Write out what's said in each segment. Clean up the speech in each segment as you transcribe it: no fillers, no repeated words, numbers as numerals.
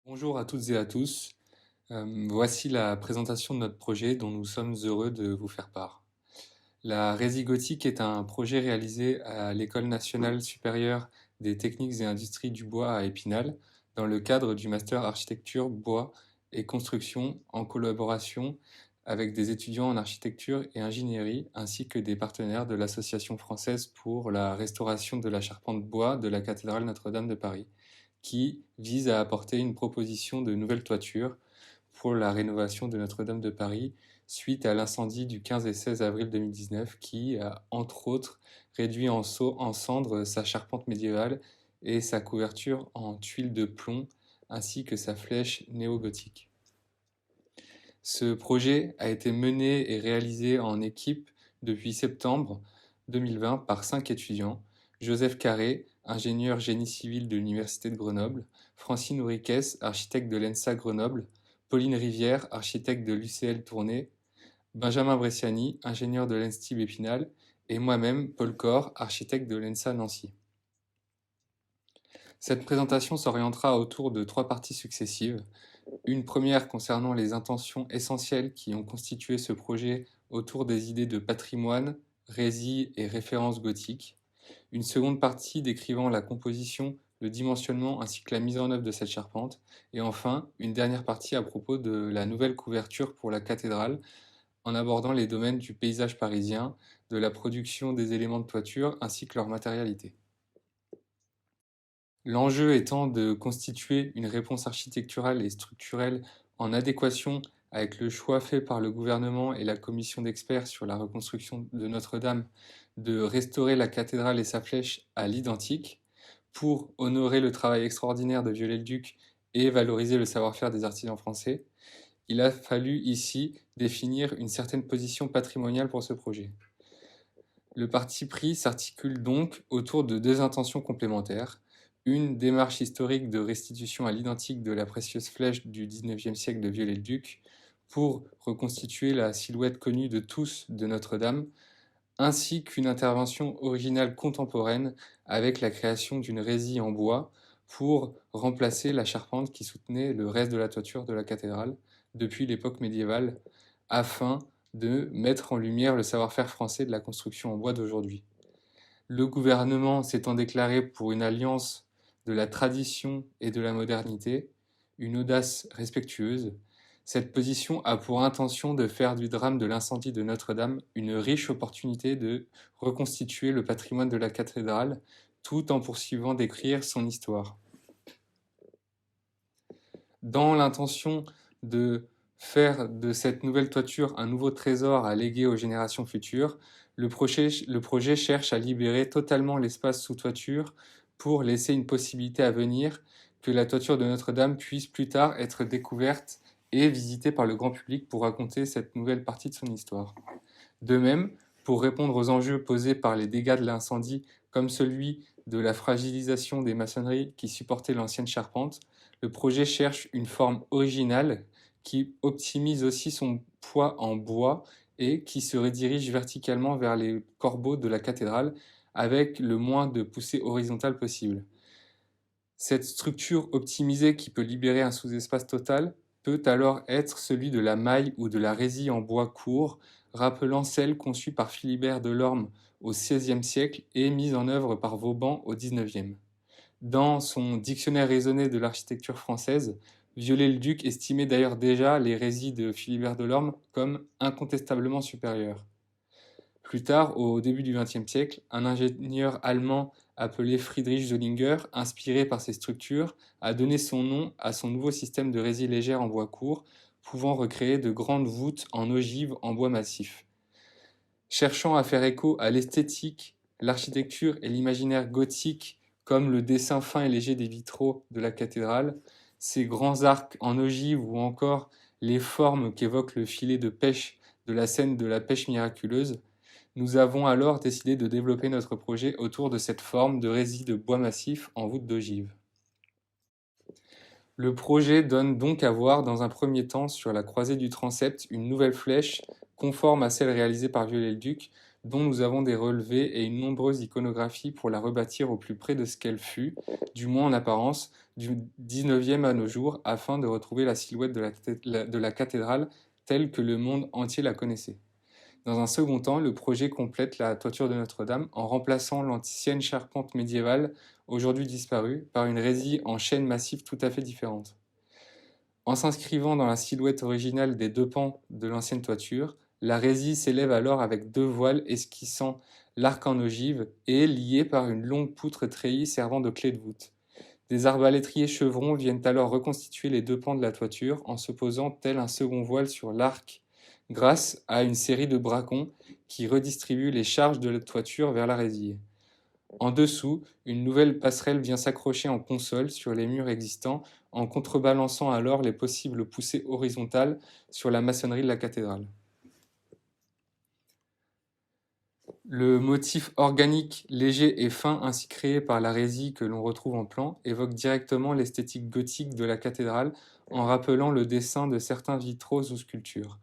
Bonjour à toutes et à tous. Voici la présentation de notre projet dont nous sommes heureux de vous faire part. La Résie Gothique est un projet réalisé à l'École nationale supérieure des techniques et industries du bois à Épinal dans le cadre du master architecture, bois et construction en collaboration avec des étudiants en architecture et ingénierie ainsi que des partenaires de l'Association française pour la restauration de la charpente bois de la cathédrale Notre-Dame de Paris, qui vise à apporter une proposition de nouvelle toiture pour la rénovation de Notre-Dame de Paris suite à l'incendie du 15 et 16 avril 2019 qui a, entre autres, réduit en cendres sa charpente médiévale et sa couverture en tuiles de plomb ainsi que sa flèche néo-gothique. Ce projet a été mené et réalisé en équipe depuis septembre 2020 par 5 étudiants: Joseph Carré, ingénieur génie civil de l'Université de Grenoble, Francine Henriques, architecte de l'ENSA Grenoble, Pauline Rivière, architecte de l'UCL Tournai, Benjamin Bresciani, ingénieur de l'ENSTIB Épinal, et moi-même, Paul Cor, architecte de l'ENSA Nancy. Cette présentation s'orientera autour de 3 parties successives. Une première concernant les intentions essentielles qui ont constitué ce projet autour des idées de patrimoine, résie et référence gothique. Une seconde partie décrivant la composition, le dimensionnement ainsi que la mise en œuvre de cette charpente. Et enfin, une dernière partie à propos de la nouvelle couverture pour la cathédrale, en abordant les domaines du paysage parisien, de la production des éléments de toiture ainsi que leur matérialité. L'enjeu étant de constituer une réponse architecturale et structurelle en adéquation avec le choix fait par le gouvernement et la commission d'experts sur la reconstruction de Notre-Dame de restaurer la cathédrale et sa flèche à l'identique pour honorer le travail extraordinaire de Viollet-le-Duc et valoriser le savoir-faire des artisans français. Il a fallu ici définir une certaine position patrimoniale pour ce projet. Le parti pris s'articule donc autour de deux intentions complémentaires: une démarche historique de restitution à l'identique de la précieuse flèche du XIXe siècle de Viollet-le-Duc pour reconstituer la silhouette connue de tous de Notre-Dame, ainsi qu'une intervention originale contemporaine avec la création d'une résille en bois pour remplacer la charpente qui soutenait le reste de la toiture de la cathédrale depuis l'époque médiévale, afin de mettre en lumière le savoir-faire français de la construction en bois d'aujourd'hui. Le gouvernement s'étant déclaré pour une alliance de la tradition et de la modernité, une audace respectueuse, cette position a pour intention de faire du drame de l'incendie de Notre-Dame une riche opportunité de reconstituer le patrimoine de la cathédrale, tout en poursuivant d'écrire son histoire. Dans l'intention de faire de cette nouvelle toiture un nouveau trésor à léguer aux générations futures, le projet cherche à libérer totalement l'espace sous toiture pour laisser une possibilité à venir que la toiture de Notre-Dame puisse plus tard être découverte et visitée par le grand public pour raconter cette nouvelle partie de son histoire. De même, pour répondre aux enjeux posés par les dégâts de l'incendie, comme celui de la fragilisation des maçonneries qui supportaient l'ancienne charpente, le projet cherche une forme originale qui optimise aussi son poids en bois et qui se redirige verticalement vers les corbeaux de la cathédrale avec le moins de poussée horizontale possible. Cette structure optimisée qui peut libérer un sous-espace total peut alors être celui de la maille ou de la résille en bois court, rappelant celle conçue par Philibert Delorme au XVIe siècle et mise en œuvre par Vauban au XIXe. Dans son Dictionnaire raisonné de l'architecture française, Viollet-le-Duc estimait d'ailleurs déjà les résilles de Philibert Delorme comme incontestablement supérieures. Plus tard, au début du XXe siècle, un ingénieur allemand appelé Friedrich Zollinger, inspiré par ces structures, a donné son nom à son nouveau système de résille légère en bois court, pouvant recréer de grandes voûtes en ogive en bois massif. Cherchant à faire écho à l'esthétique, l'architecture et l'imaginaire gothique, comme le dessin fin et léger des vitraux de la cathédrale, ces grands arcs en ogive ou encore les formes qu'évoque le filet de pêche de la scène de la pêche miraculeuse, nous avons alors décidé de développer notre projet autour de cette forme de résille de bois massif en voûte d'ogive. Le projet donne donc à voir dans un premier temps sur la croisée du transept une nouvelle flèche conforme à celle réalisée par Viollet-le-Duc, dont nous avons des relevés et une nombreuse iconographie pour la rebâtir au plus près de ce qu'elle fut, du moins en apparence, du 19e à nos jours afin de retrouver la silhouette de la cathédrale telle que le monde entier la connaissait. Dans un second temps, le projet complète la toiture de Notre-Dame en remplaçant l'ancienne charpente médiévale, aujourd'hui disparue, par une résille en chêne massif tout à fait différente. En s'inscrivant dans la silhouette originale des deux pans de l'ancienne toiture, la résille s'élève alors avec deux voiles esquissant l'arc en ogive et liée par une longue poutre treillie servant de clé de voûte. Des arbalétriers chevrons viennent alors reconstituer les deux pans de la toiture en se posant tel un second voile sur l'arc grâce à une série de bracons qui redistribuent les charges de la toiture vers la résille. En dessous, une nouvelle passerelle vient s'accrocher en console sur les murs existants en contrebalançant alors les possibles poussées horizontales sur la maçonnerie de la cathédrale. Le motif organique, léger et fin ainsi créé par la résille que l'on retrouve en plan évoque directement l'esthétique gothique de la cathédrale en rappelant le dessin de certains vitraux ou sculptures.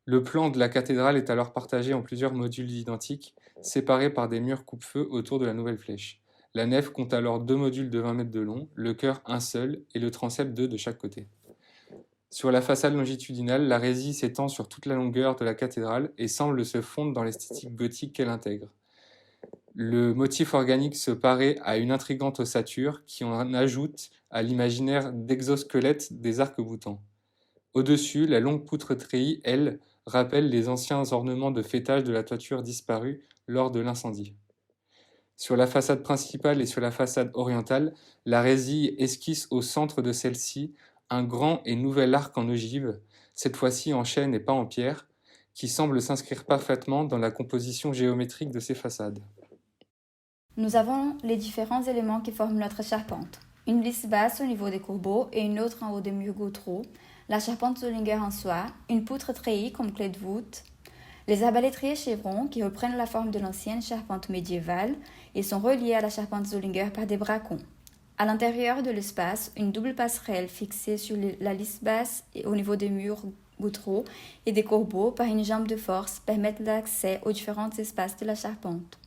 Le plan de la cathédrale est alors partagé en plusieurs modules identiques, séparés par des murs coupe-feu autour de la nouvelle flèche. La nef compte alors deux modules de 20 mètres de long, le chœur un seul et le transept deux de chaque côté. Sur la façade longitudinale, la résille s'étend sur toute la longueur de la cathédrale et semble se fondre dans l'esthétique gothique qu'elle intègre. Le motif organique se paraît à une intrigante ossature qui en ajoute à l'imaginaire d'exosquelettes des arcs-boutants. Au-dessus, la longue poutre treillie, elle, rappelle les anciens ornements de faîtage de la toiture disparue lors de l'incendie. Sur la façade principale et sur la façade orientale, la résille esquisse au centre de celle-ci un grand et nouvel arc en ogive, cette fois-ci en chêne et pas en pierre, qui semble s'inscrire parfaitement dans la composition géométrique de ces façades. Nous avons les différents éléments qui forment notre charpente. Une lisse basse au niveau des courbeaux et une autre en haut des murs goutteaux, la charpente Zollinger en soie, une poutre treillie comme clé de voûte, les arbalétriers chevrons qui reprennent la forme de l'ancienne charpente médiévale et sont reliés à la charpente Zollinger par des bracons. À l'intérieur de l'espace, une double passerelle fixée sur la lisse basse et au niveau des murs goutteaux et des courbeaux par une jambe de force permettent l'accès aux différents espaces de la charpente.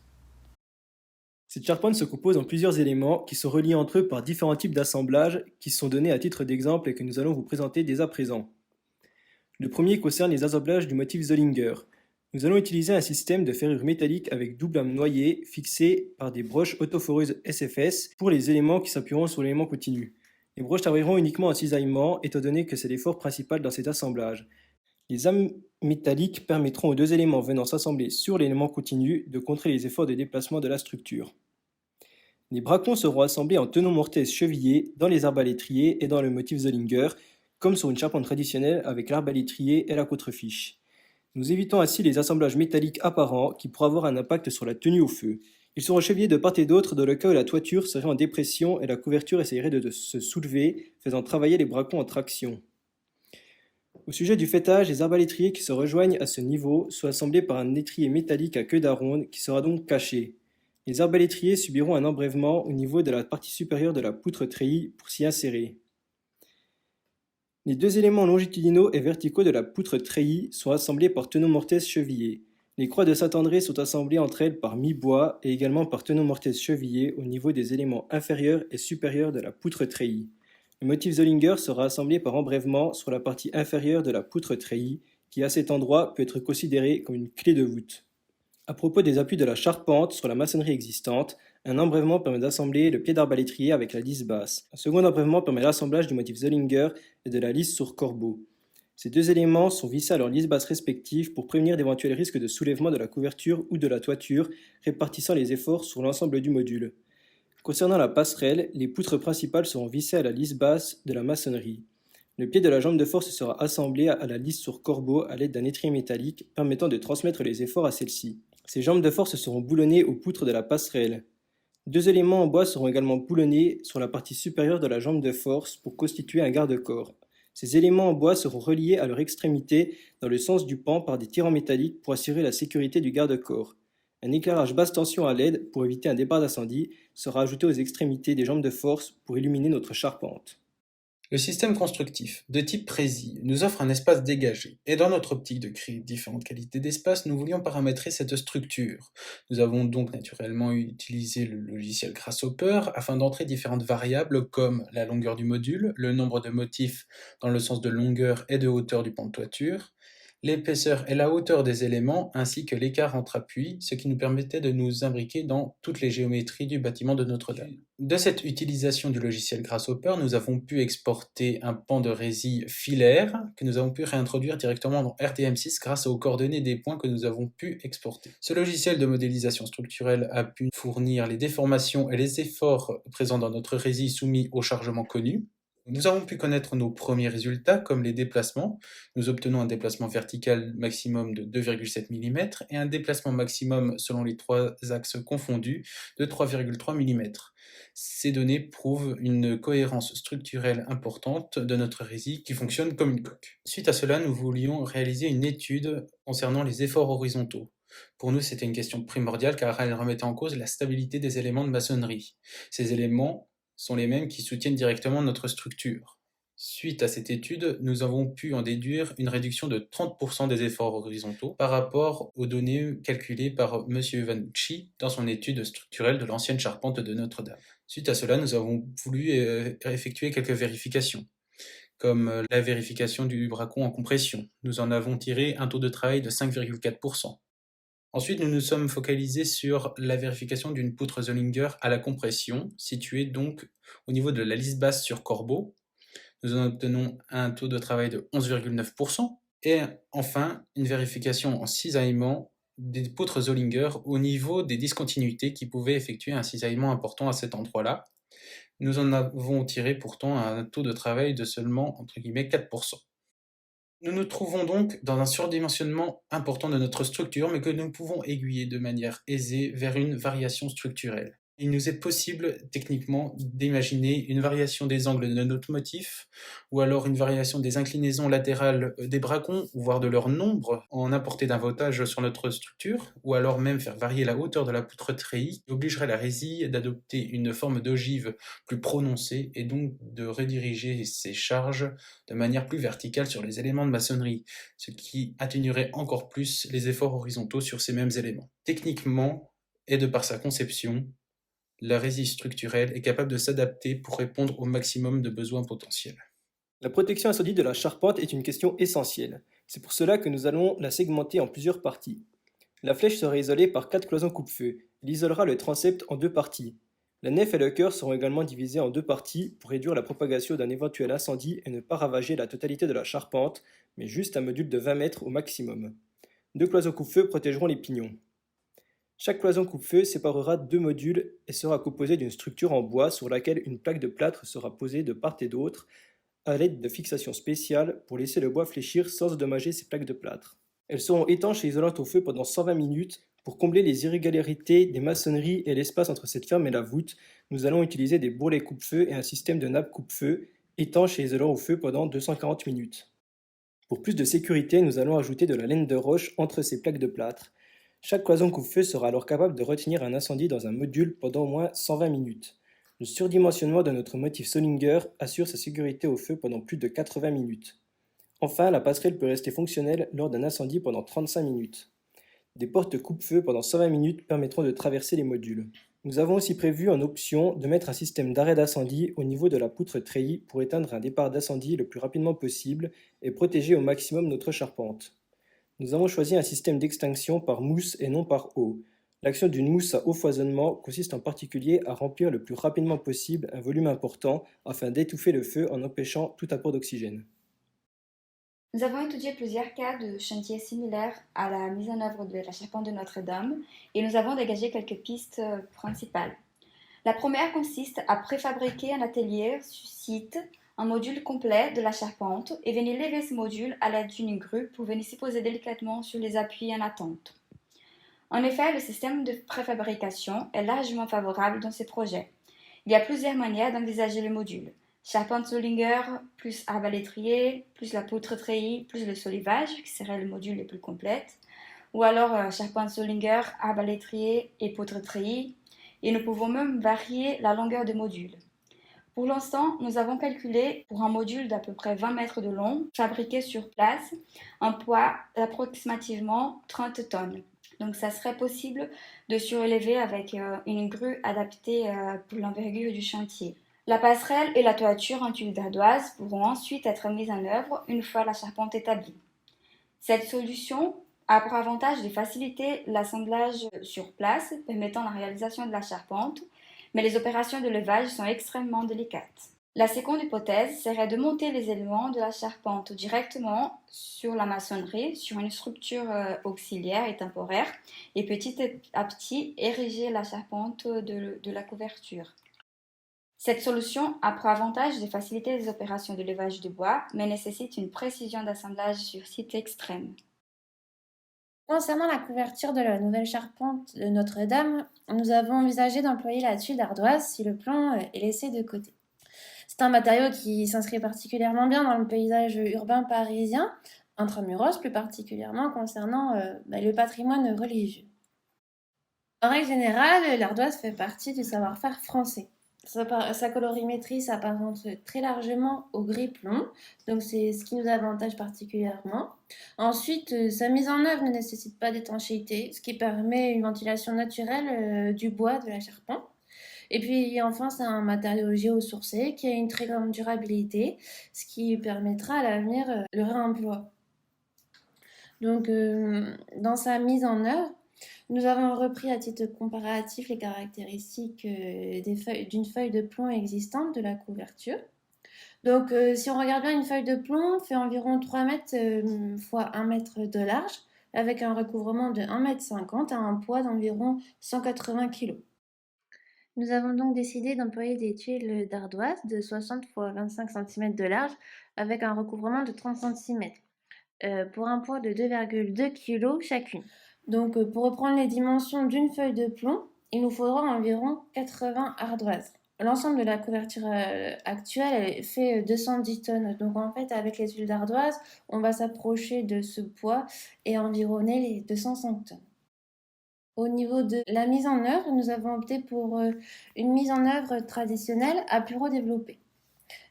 Cette charpente se compose en plusieurs éléments qui sont reliés entre eux par différents types d'assemblages qui sont donnés à titre d'exemple et que nous allons vous présenter dès à présent. Le premier concerne les assemblages du motif Zollinger. Nous allons utiliser un système de ferrure métallique avec double lame noyée fixée par des broches autoforeuses SFS pour les éléments qui s'appuieront sur l'élément continu. Les broches travailleront uniquement en cisaillement étant donné que c'est l'effort principal dans cet assemblage. Les lames métalliques permettront aux deux éléments venant s'assembler sur l'élément continu de contrer les efforts de déplacement de la structure. Les bracons seront assemblés en tenons mortaise chevillés dans les arbalétriers et dans le motif Zollinger, comme sur une charpente traditionnelle avec l'arbalétrier et la contrefiche. Nous évitons ainsi les assemblages métalliques apparents qui pourraient avoir un impact sur la tenue au feu. Ils seront chevillés de part et d'autre dans le cas où la toiture serait en dépression et la couverture essayerait de se soulever, faisant travailler les bracons en traction. Au sujet du faîtage, les arbalétriers qui se rejoignent à ce niveau sont assemblés par un étrier métallique à queue d'aronde qui sera donc caché. Les arbalétriers subiront un embrèvement au niveau de la partie supérieure de la poutre treillie pour s'y insérer. Les deux éléments longitudinaux et verticaux de la poutre treillie sont assemblés par tenons mortaise chevillés. Les croix de Saint-André sont assemblées entre elles par mi-bois et également par tenons mortaise chevillés au niveau des éléments inférieurs et supérieurs de la poutre treillie. Le motif Zollinger sera assemblé par embrèvement sur la partie inférieure de la poutre treillie, qui à cet endroit peut être considérée comme une clé de voûte. À propos des appuis de la charpente sur la maçonnerie existante, un embrèvement permet d'assembler le pied d'arbalétrier avec la lisse basse. Un second embrèvement permet l'assemblage du motif Zollinger et de la lisse sur corbeau. Ces deux éléments sont vissés à leur lisse basse respective pour prévenir d'éventuels risques de soulèvement de la couverture ou de la toiture, répartissant les efforts sur l'ensemble du module. Concernant la passerelle, les poutres principales seront vissées à la lisse basse de la maçonnerie. Le pied de la jambe de force sera assemblé à la lisse sur corbeau à l'aide d'un étrier métallique permettant de transmettre les efforts à celle-ci. Ces jambes de force seront boulonnées aux poutres de la passerelle. Deux éléments en bois seront également boulonnés sur la partie supérieure de la jambe de force pour constituer un garde-corps. Ces éléments en bois seront reliés à leur extrémité dans le sens du pan par des tirants métalliques pour assurer la sécurité du garde-corps. Un éclairage basse tension à LED pour éviter un départ d'incendie sera ajouté aux extrémités des jambes de force pour illuminer notre charpente. Le système constructif, de type précis, nous offre un espace dégagé, et dans notre optique de créer différentes qualités d'espace, nous voulions paramétrer cette structure. Nous avons donc naturellement utilisé le logiciel Grasshopper afin d'entrer différentes variables comme la longueur du module, le nombre de motifs dans le sens de longueur et de hauteur du pan de toiture, l'épaisseur et la hauteur des éléments, ainsi que l'écart entre appuis, ce qui nous permettait de nous imbriquer dans toutes les géométries du bâtiment de Notre-Dame. De cette utilisation du logiciel Grasshopper, nous avons pu exporter un pan de résille filaire que nous avons pu réintroduire directement dans RTM6 grâce aux coordonnées des points que nous avons pu exporter. Ce logiciel de modélisation structurelle a pu fournir les déformations et les efforts présents dans notre résille soumis au chargement connu. Nous avons pu connaître nos premiers résultats comme les déplacements. Nous obtenons un déplacement vertical maximum de 2,7 mm et un déplacement maximum selon les trois axes confondus de 3,3 mm. Ces données prouvent une cohérence structurelle importante de notre résille qui fonctionne comme une coque. Suite à cela, nous voulions réaliser une étude concernant les efforts horizontaux. Pour nous, c'était une question primordiale car elle remettait en cause la stabilité des éléments de maçonnerie. Ces éléments sont les mêmes qui soutiennent directement notre structure. Suite à cette étude, nous avons pu en déduire une réduction de 30% des efforts horizontaux par rapport aux données calculées par M. Vanucci dans son étude structurelle de l'ancienne charpente de Notre-Dame. Suite à cela, nous avons voulu effectuer quelques vérifications, comme la vérification du bracon en compression. Nous en avons tiré un taux de travail de 5,4%. Ensuite, nous nous sommes focalisés sur la vérification d'une poutre Zollinger à la compression, située donc au niveau de la lisse basse sur corbeau. Nous en obtenons un taux de travail de 11,9%. Et enfin, une vérification en cisaillement des poutres Zollinger au niveau des discontinuités qui pouvaient effectuer un cisaillement important à cet endroit-là. Nous en avons tiré pourtant un taux de travail de seulement, entre guillemets, 4%. Nous nous trouvons donc dans un surdimensionnement important de notre structure, mais que nous pouvons aiguiller de manière aisée vers une variation structurelle. Il nous est possible techniquement d'imaginer une variation des angles de notre motif, ou alors une variation des inclinaisons latérales des bracons, voire de leur nombre, en apporter davantage sur notre structure, ou alors même faire varier la hauteur de la poutre treillis, qui obligerait la résille d'adopter une forme d'ogive plus prononcée, et donc de rediriger ses charges de manière plus verticale sur les éléments de maçonnerie, ce qui atténuerait encore plus les efforts horizontaux sur ces mêmes éléments. Techniquement, et de par sa conception, la résille structurelle est capable de s'adapter pour répondre au maximum de besoins potentiels. La protection incendie de la charpente est une question essentielle. C'est pour cela que nous allons la segmenter en plusieurs parties. La flèche sera isolée par 4 cloisons coupe-feu. Il isolera le transept en 2 parties. La nef et le chœur seront également divisés en 2 parties pour réduire la propagation d'un éventuel incendie et ne pas ravager la totalité de la charpente, mais juste un module de 20 mètres au maximum. 2 cloisons coupe-feu protégeront les pignons. Chaque cloison coupe-feu séparera 2 modules et sera composée d'une structure en bois sur laquelle une plaque de plâtre sera posée de part et d'autre à l'aide de fixations spéciales pour laisser le bois fléchir sans endommager ces plaques de plâtre. Elles seront étanches et isolantes au feu pendant 120 minutes. Pour combler les irrégularités des maçonneries et l'espace entre cette ferme et la voûte, nous allons utiliser des bourrelets coupe-feu et un système de nappe coupe-feu étanches et isolants au feu pendant 240 minutes. Pour plus de sécurité, nous allons ajouter de la laine de roche entre ces plaques de plâtre. Chaque cloison coupe-feu sera alors capable de retenir un incendie dans un module pendant au moins 120 minutes. Le surdimensionnement de notre motif Zollinger assure sa sécurité au feu pendant plus de 80 minutes. Enfin, la passerelle peut rester fonctionnelle lors d'un incendie pendant 35 minutes. Des portes coupe-feu pendant 120 minutes permettront de traverser les modules. Nous avons aussi prévu en option de mettre un système d'arrêt d'incendie au niveau de la poutre treillis pour éteindre un départ d'incendie le plus rapidement possible et protéger au maximum notre charpente. Nous avons choisi un système d'extinction par mousse et non par eau. L'action d'une mousse à haut foisonnement consiste en particulier à remplir le plus rapidement possible un volume important afin d'étouffer le feu en empêchant tout apport d'oxygène. Nous avons étudié plusieurs cas de chantiers similaires à la mise en œuvre de la charpente de Notre-Dame et nous avons dégagé quelques pistes principales. La première consiste à préfabriquer un atelier sur site, un module complet de la charpente et venir lever ce module à l'aide d'une grue pour venir s'y poser délicatement sur les appuis en attente. En effet, le système de préfabrication est largement favorable dans ces projets. Il y a plusieurs manières d'envisager le module. Charpente Zollinger, plus arbalétrier, plus la poutre treillis, plus le solivage, qui serait le module le plus complet. Ou alors charpente Zollinger, arbalétrier et poutre treillis. Et nous pouvons même varier la longueur du module. Pour l'instant, nous avons calculé pour un module d'à peu près 20 mètres de long, fabriqué sur place, un poids d'approximativement 30 tonnes. Donc ça serait possible de surélever avec une grue adaptée pour l'envergure du chantier. La passerelle et la toiture en tuiles d'ardoise pourront ensuite être mises en œuvre une fois la charpente établie. Cette solution a pour avantage de faciliter l'assemblage sur place, permettant la réalisation de la charpente, mais les opérations de levage sont extrêmement délicates. La seconde hypothèse serait de monter les éléments de la charpente directement sur la maçonnerie, sur une structure auxiliaire et temporaire, et petit à petit ériger la charpente de la couverture. Cette solution a pour avantage de faciliter les opérations de levage de bois, mais nécessite une précision d'assemblage sur site extrême. Concernant la couverture de la nouvelle charpente de Notre-Dame, nous avons envisagé d'employer la tuile d'ardoise si le plan est laissé de côté. C'est un matériau qui s'inscrit particulièrement bien dans le paysage urbain parisien, intramuros plus particulièrement concernant le patrimoine religieux. En règle générale, l'ardoise fait partie du savoir-faire français. Sa colorimétrie s'apparente très largement au gris plomb, donc c'est ce qui nous avantage particulièrement. Ensuite, sa mise en œuvre ne nécessite pas d'étanchéité, ce qui permet une ventilation naturelle du bois de la charpente. Et puis enfin, c'est un matériau géosourcé qui a une très grande durabilité, ce qui permettra à l'avenir le réemploi. Donc, dans sa mise en œuvre, nous avons repris à titre comparatif les caractéristiques d'une feuille de plomb existante de la couverture. Donc, si on regarde bien, une feuille de plomb fait environ 3 mètres fois 1 mètre de large, avec un recouvrement de 1,50 m à un poids d'environ 180 kg. Nous avons donc décidé d'employer des tuiles d'ardoise de 60 x 25 cm de large, avec un recouvrement de 30 cm, pour un poids de 2,2 kg chacune. Donc, pour reprendre les dimensions d'une feuille de plomb, il nous faudra environ 80 ardoises. L'ensemble de la couverture actuelle fait 210 tonnes. Donc, en fait, avec les tuiles d'ardoise, on va s'approcher de ce poids et environner les 205 tonnes. Au niveau de la mise en œuvre, nous avons opté pour une mise en œuvre traditionnelle à bureau développé.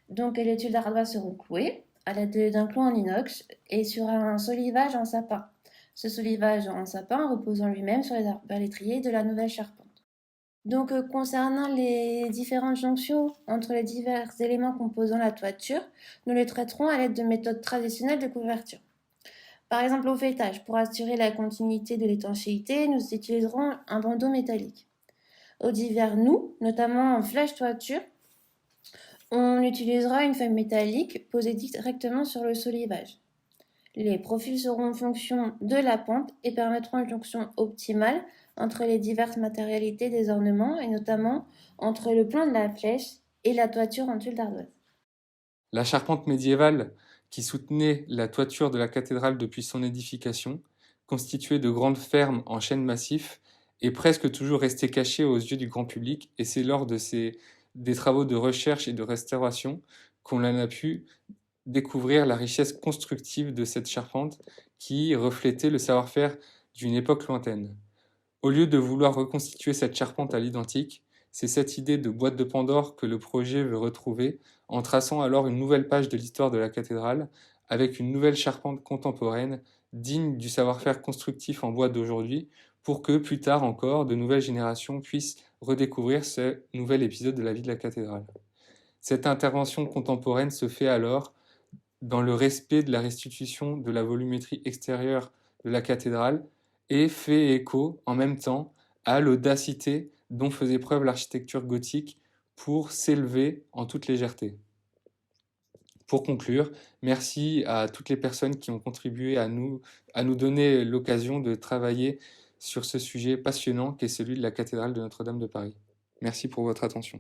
Donc, les tuiles d'ardoise seront clouées à l'aide d'un clou en inox et sur un solivage en sapin. Ce solivage en sapin repose en lui-même sur les arbalétriers de la nouvelle charpente. Donc, concernant les différentes jonctions entre les divers éléments composant la toiture, nous les traiterons à l'aide de méthodes traditionnelles de couverture. Par exemple, au faîtage, pour assurer la continuité de l'étanchéité, nous utiliserons un bandeau métallique. Aux divers nous, notamment en flèche toiture, on utilisera une feuille métallique posée directement sur le solivage. Les profils seront en fonction de la pente et permettront une jonction optimale entre les diverses matérialités des ornements et notamment entre le plan de la flèche et la toiture en tuile d'ardoise. La charpente médiévale qui soutenait la toiture de la cathédrale depuis son édification, constituée de grandes fermes en chêne massif, est presque toujours restée cachée aux yeux du grand public, et c'est lors des travaux de recherche et de restauration qu'on en a pu découvrir la richesse constructive de cette charpente qui reflétait le savoir-faire d'une époque lointaine. Au lieu de vouloir reconstituer cette charpente à l'identique, c'est cette idée de boîte de Pandore que le projet veut retrouver en traçant alors une nouvelle page de l'histoire de la cathédrale avec une nouvelle charpente contemporaine digne du savoir-faire constructif en bois d'aujourd'hui pour que plus tard encore de nouvelles générations puissent redécouvrir ce nouvel épisode de la vie de la cathédrale. Cette intervention contemporaine se fait alors dans le respect de la restitution de la volumétrie extérieure de la cathédrale et fait écho en même temps à l'audacité dont faisait preuve l'architecture gothique pour s'élever en toute légèreté. Pour conclure, merci à toutes les personnes qui ont contribué à nous donner l'occasion de travailler sur ce sujet passionnant qu'est celui de la cathédrale de Notre-Dame de Paris. Merci pour votre attention.